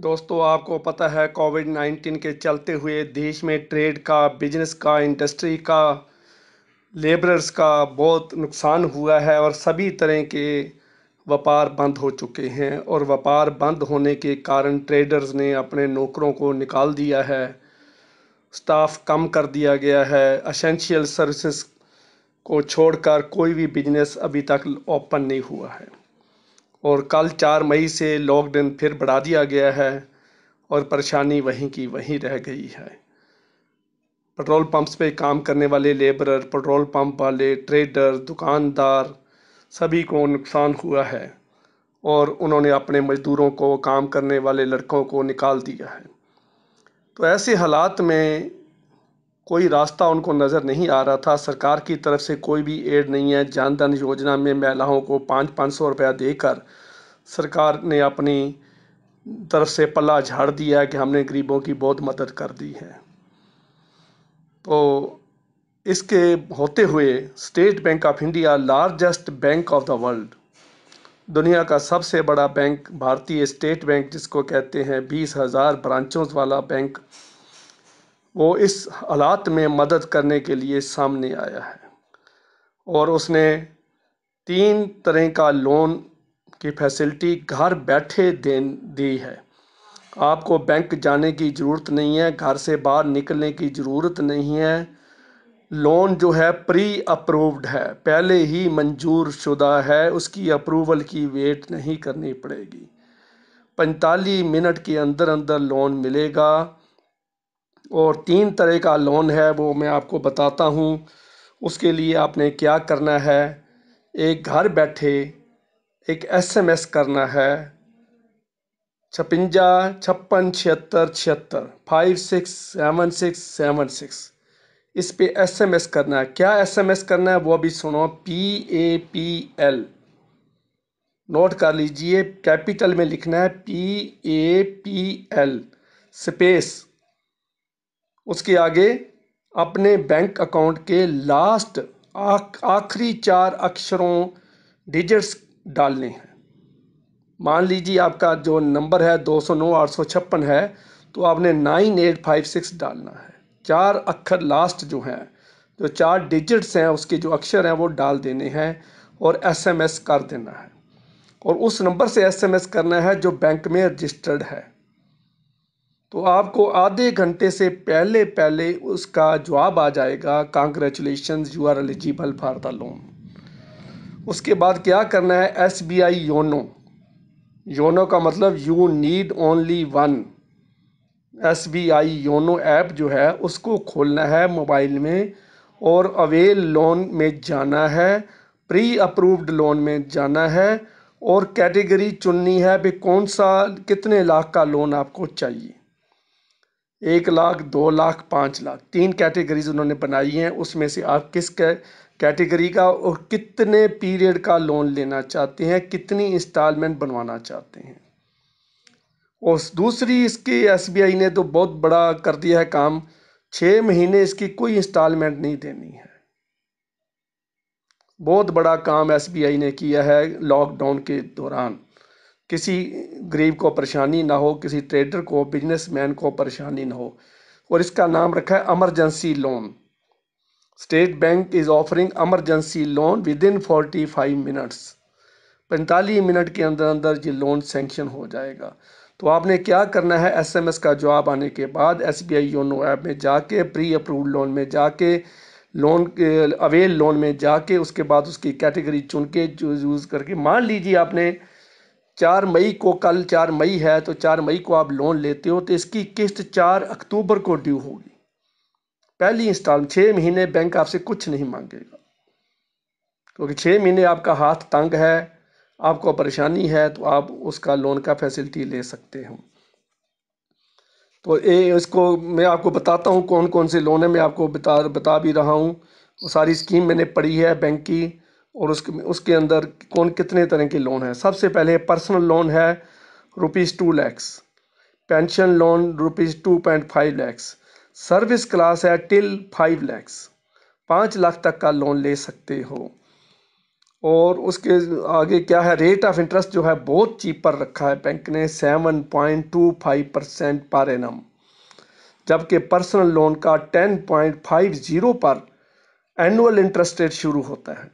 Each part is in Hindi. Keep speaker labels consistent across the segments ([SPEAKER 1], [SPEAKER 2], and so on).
[SPEAKER 1] दोस्तों, आपको पता है कोविड-19 के चलते हुए देश में ट्रेड का, बिजनेस का, इंडस्ट्री का, लेबरर्स का बहुत नुकसान हुआ है और सभी तरह के व्यापार बंद हो चुके हैं। और व्यापार बंद होने के कारण ट्रेडर्स ने अपने नौकरों को निकाल दिया है, स्टाफ कम कर दिया गया है। एसेंशियल सर्विसेज को छोड़कर कोई भी बिजनेस अभी तक ओपन नहीं हुआ है और कल 4 मई से लॉकडाउन फिर बढ़ा दिया गया है और परेशानी वहीं की वहीं रह गई है। पेट्रोल पंप्स पे काम करने वाले लेबरर, पेट्रोल पंप वाले, ट्रेडर, दुकानदार, सभी को नुकसान हुआ है और उन्होंने अपने मजदूरों को, काम करने वाले लड़कों को निकाल दिया है। तो ऐसे हालात में कोई रास्ता उनको नज़र नहीं आ रहा था। सरकार की तरफ से कोई भी एड नहीं है। जन धन योजना में महिलाओं को 500-500 रुपया देकर सरकार ने अपनी तरफ से पल्ला झाड़ दिया है कि हमने गरीबों की बहुत मदद कर दी है। तो इसके होते हुए state bank of India, largest bank of the world, दुनिया का सबसे बड़ा बैंक, भारतीय स्टेट बैंक जिसको कहते हैं, 20,000 ब्रांचों वाला बैंक, वो इस हालात में मदद करने के लिए सामने आया है और उसने 3 तरह का लोन की फैसिलिटी घर बैठे दी है। आपको बैंक जाने की ज़रूरत नहीं है, घर से बाहर निकलने की ज़रूरत नहीं है। लोन जो है प्री अप्रूव्ड है, पहले ही मंजूर शुदा है, उसकी अप्रूवल की वेट नहीं करनी पड़ेगी। 45 मिनट के अंदर अंदर लोन मिलेगा और 3 तरह का लोन है, वो मैं आपको बताता हूँ। उसके लिए आपने क्या करना है, एक घर बैठे एक SMS करना है, 56 56 76 76 567676। इस पे SMS करना है। क्या SMS करना है वो अभी सुनो, PAPL, नोट कर लीजिए, कैपिटल में लिखना है PAPL स्पेस, उसके आगे अपने बैंक अकाउंट के लास्ट आखिरी 4 अक्षरों डिजिट्स डालने हैं। मान लीजिए आपका जो नंबर है 209-856 है, तो आपने 9856 डालना है। 4 अक्षर लास्ट जो हैं, जो 4 डिजिट्स हैं, उसके जो अक्षर हैं वो डाल देने हैं और SMS कर देना है। और उस नंबर से SMS करना है जो बैंक में रजिस्टर्ड है। तो आपको आधे घंटे से पहले पहले उसका जवाब आ जाएगा, congratulations you are eligible for the loan. उसके बाद क्या करना है, SBI योनो, योनो का मतलब you need only one, SBI YONO app जो है उसको खोलना है मोबाइल में और अवेल लोन में जाना है, प्री अप्रूव्ड लोन में जाना है और कैटेगरी चुननी है भी कौन सा, कितने लाख का लोन आपको चाहिए। 1 लाख, 2 लाख, 5 लाख, 3 कैटेगरीज उन्होंने बनाई हैं। उसमें से आप किस कैटेगरी का और कितने पीरियड का लोन लेना चाहते हैं, कितनी इंस्टॉलमेंट बनवाना चाहते हैं। और दूसरी इसकी SBI ने तो बहुत बड़ा कर दिया है काम, 6 महीने इसकी कोई इंस्टॉलमेंट नहीं देनी है। बहुत बड़ा काम SBI ने किया है लॉकडाउन के दौरान। किसी गरीब को परेशानी ना हो, किसी ट्रेडर को, बिजनेसमैन को परेशानी ना हो। और इसका नाम रखा है emergency loan. State bank is offering emergency loan with in 45 minutes. 45 minute के अंदर अंदर ये लोन सैंक्शन हो जाएगा। तो आपने क्या करना है, SMS का जवाब आने के बाद SBI योनो ऐप में जाके, प्री अप्रूव्ड लोन में जाके, लोन अवेल लोन में जाके, उसके बाद उसकी कैटेगरी चुन के यूज़ करके, मान लीजिए आपने 4 मई को, कल 4 मई है तो 4 मई को आप लोन लेते हो तो इसकी किस्त 4 अक्टूबर को ड्यू होगी। पहली इंस्टॉलमेंट, 6 महीने बैंक आपसे कुछ नहीं मांगेगा क्योंकि 6 महीने आपका हाथ तंग है, आपको परेशानी है, तो आप उसका लोन का फैसिलिटी ले सकते हो। तो इसको मैं आपको बताता हूँ कौन कौन से लोन है, मैं आपको बता भी रहा हूँ। वो सारी स्कीम मैंने पढ़ी है बैंक की और उसके अंदर कौन कितने तरह के लोन हैं। सबसे पहले पर्सनल लोन है ₹2 lakhs, pension loan ₹2.5 lakhs, service class है टिल 5 लैक्स, 5 लाख तक का लोन ले सकते हो। और उसके आगे क्या है, रेट ऑफ इंटरेस्ट जो है बहुत चीपर रखा है बैंक ने, 7.25% पर एनम, जबकि पर्सनल लोन का 10.50 पर एनुअल इंटरेस्ट रेट शुरू होता है।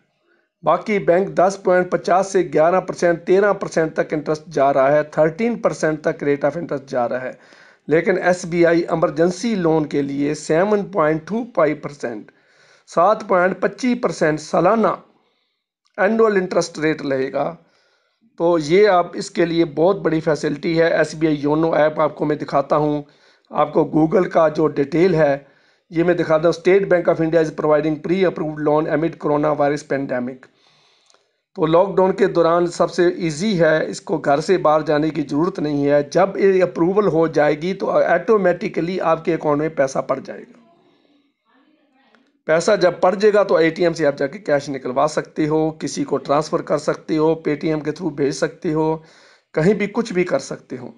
[SPEAKER 1] बाकी बैंक 10.50 से 11%, 13% तक इंटरेस्ट जा रहा है, 13% तक रेट ऑफ इंटरेस्ट जा रहा है। लेकिन SBI इमरजेंसी लोन के लिए 7.25%, 7.25% सालाना एनुअल इंटरेस्ट रेट रहेगा। तो ये आप इसके लिए बहुत बड़ी फैसिलिटी है। SBI योनो ऐप आपको मैं दिखाता हूँ, आपको गूगल का जो डिटेल है ये मैं दिखाता हूँ। State bank of India is providing pre approved loan एमिड corona virus pandemic. तो लॉकडाउन के दौरान सबसे इजी है, इसको घर से बाहर जाने की ज़रूरत नहीं है। जब ये अप्रूवल हो जाएगी तो ऑटोमेटिकली आपके अकाउंट में पैसा पड़ जाएगा। पैसा जब पड़ जाएगा तो ATM से आप जाके कैश निकलवा सकते हो, किसी को ट्रांसफ़र कर सकते हो, पेटीएम के थ्रू भेज सकते हो, कहीं भी कुछ भी कर सकते हो।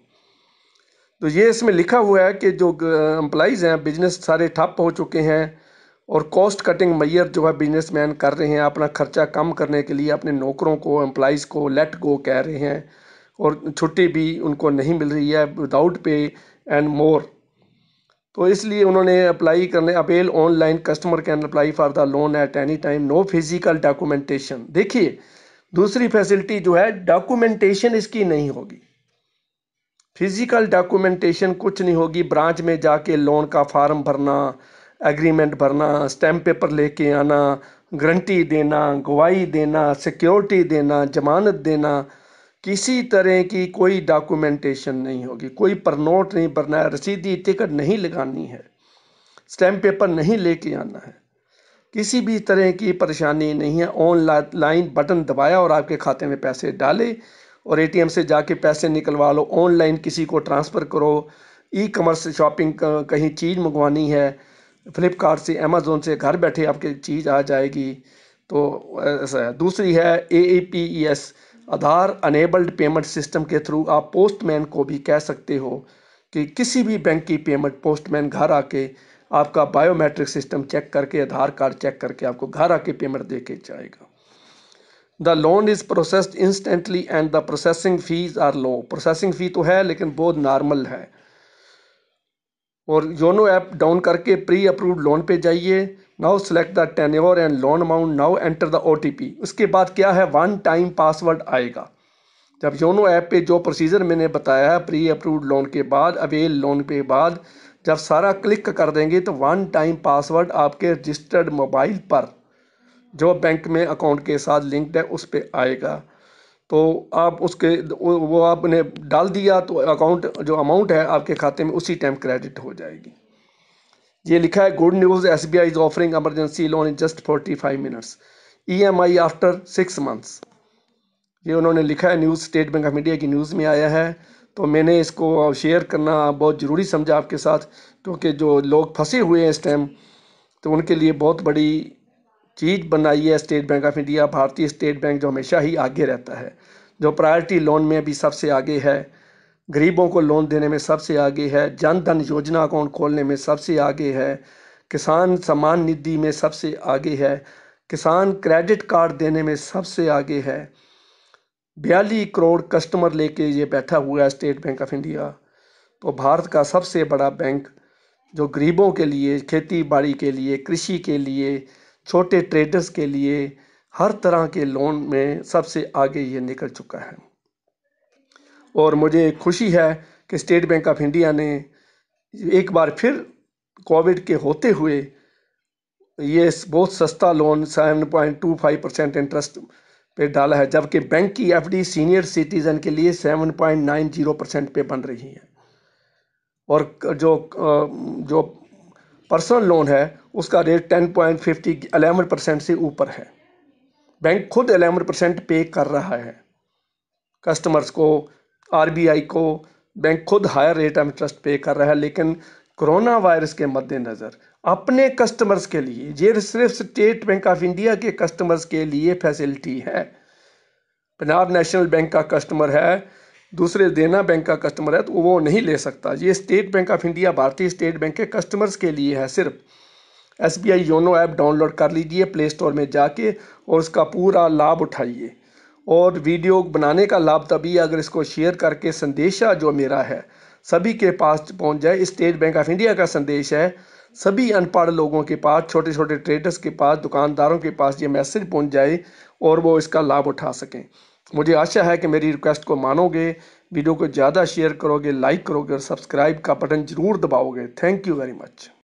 [SPEAKER 1] तो ये इसमें लिखा हुआ है कि जो एम्प्लॉइज़ हैं, बिजनेस सारे ठप हो चुके हैं और कॉस्ट कटिंग मैयर जो है बिजनेसमैन कर रहे हैं अपना खर्चा कम करने के लिए, अपने नौकरों को, एम्प्लॉइज़ को लेट गो कह रहे हैं और छुट्टी भी उनको नहीं मिल रही है, विदाउट पे एंड मोर। तो इसलिए उन्होंने अप्लाई करने, apply online, customer can apply for the loan at any time, no physical documentation. देखिए दूसरी फैसिलिटी जो है, डॉक्यूमेंटेशन इसकी नहीं होगी, फिजिकल डॉक्यूमेंटेशन कुछ नहीं होगी। ब्रांच में जाके लोन का फॉर्म भरना, एग्रीमेंट भरना, स्टैम्प पेपर लेके आना, गारंटी देना, गवाही देना, सिक्योरिटी देना, जमानत देना, किसी तरह की कोई डॉक्यूमेंटेशन नहीं होगी। कोई पर नोट नहीं भरना है, रसीदी टिकट नहीं लगानी है, स्टैम्प पेपर नहीं लेके आना है, किसी भी तरह की परेशानी नहीं है। ऑनलाइन बटन दबाया और आपके खाते में पैसे डाले और ATM से जाके पैसे निकलवा लो, ऑनलाइन किसी को ट्रांसफ़र करो। ई-कॉमर्स शॉपिंग कहीं चीज़ मंगवानी है फ्लिपकार्ट से, अमेज़ोन से, घर बैठे आपकी चीज़ आ जाएगी। तो ऐसा है। दूसरी है AAPES, आधार अनेबल्ड पेमेंट सिस्टम के थ्रू आप पोस्टमैन को भी कह सकते हो कि किसी भी बैंक की पेमेंट पोस्टमैन घर आके आपका बायोमेट्रिक सिस्टम चेक करके, आधार कार्ड चेक करके आपको घर आके पेमेंट दे के जाएगा। The loan is processed instantly and the processing fees are low. Processing fee तो है लेकिन बहुत नॉर्मल है। और योनो ऐप डाउन करके प्री अप्रूव्ड लोन पे जाइए। Now select the tenure and loan amount, now enter the OTP। उसके बाद क्या है, वन टाइम पासवर्ड आएगा। जब योनो ऐप पे जो प्रोसीजर मैंने बताया है, प्री अप्रूव्ड लोन के बाद, अवेल लोन के बाद जब सारा क्लिक कर देंगे तो वन टाइम पासवर्ड आपके रजिस्टर्ड मोबाइल पर जो बैंक में अकाउंट के साथ लिंक्ड है उस पर आएगा। तो आप उसके वो आपने डाल दिया तो अकाउंट जो अमाउंट है आपके खाते में उसी टाइम क्रेडिट हो जाएगी। ये लिखा है, good news, SBI is offering emergency loan in just 45 minutes, EMI after 6 months. ये उन्होंने लिखा है, news state bank of India की न्यूज़ में आया है। तो मैंने इसको शेयर करना बहुत ज़रूरी समझा आपके साथ, क्योंकि जो लोग फंसे हुए हैं इस टाइम, तो उनके लिए बहुत बड़ी चीज़ बनाई है स्टेट बैंक ऑफ इंडिया। भारतीय स्टेट बैंक जो हमेशा ही आगे रहता है, जो प्रायोरिटी लोन में भी सबसे आगे है, गरीबों को लोन देने में सबसे आगे है, जन धन योजना अकाउंट खोलने में सबसे आगे है, किसान सम्मान निधि में सबसे आगे है, किसान क्रेडिट कार्ड देने में सबसे आगे है। 42 करोड़ कस्टमर लेके ये बैठा हुआ है स्टेट बैंक ऑफ इंडिया। तो भारत का सबसे बड़ा बैंक जो गरीबों के लिए, खेती बाड़ी के लिए, कृषि के लिए, छोटे ट्रेडर्स के लिए, हर तरह के लोन में सबसे आगे ये निकल चुका है। और मुझे खुशी है कि स्टेट बैंक ऑफ इंडिया ने एक बार फिर कोविड के होते हुए ये बहुत सस्ता लोन 7.25% इंटरेस्ट पे डाला है, जबकि बैंक की FD सीनियर सिटीजन के लिए 7.90% पे बन रही है। और जो पर्सनल लोन है उसका रेट 10.50 11% से ऊपर है। बैंक खुद 11% पे कर रहा है कस्टमर्स को, RBI को। बैंक खुद हायर रेट ऑफ इंटरेस्ट पे कर रहा है, लेकिन कोरोना वायरस के मद्देनज़र अपने कस्टमर्स के लिए, ये सिर्फ स्टेट बैंक ऑफ इंडिया के कस्टमर्स के लिए फैसिलिटी है। पंजाब नेशनल बैंक का कस्टमर है, दूसरे देना बैंक का कस्टमर है, तो वो नहीं ले सकता। ये स्टेट बैंक ऑफ इंडिया, भारतीय स्टेट बैंक के कस्टमर्स के लिए है सिर्फ। SBI योनो ऐप डाउनलोड कर लीजिए प्ले स्टोर में जाके और उसका पूरा लाभ उठाइए। और वीडियो बनाने का लाभ तभी अगर इसको शेयर करके संदेशा जो मेरा है सभी के पास पहुंच जाए। स्टेट बैंक ऑफ इंडिया का संदेश है सभी अनपढ़ लोगों के पास, छोटे छोटे ट्रेडर्स के पास, दुकानदारों के पास ये मैसेज पहुंच जाए और वो इसका लाभ उठा सकें। मुझे आशा है कि मेरी रिक्वेस्ट को मानोगे, वीडियो को ज़्यादा शेयर करोगे, लाइक करोगे और सब्सक्राइब का बटन ज़रूर दबाओगे। Thank you very much.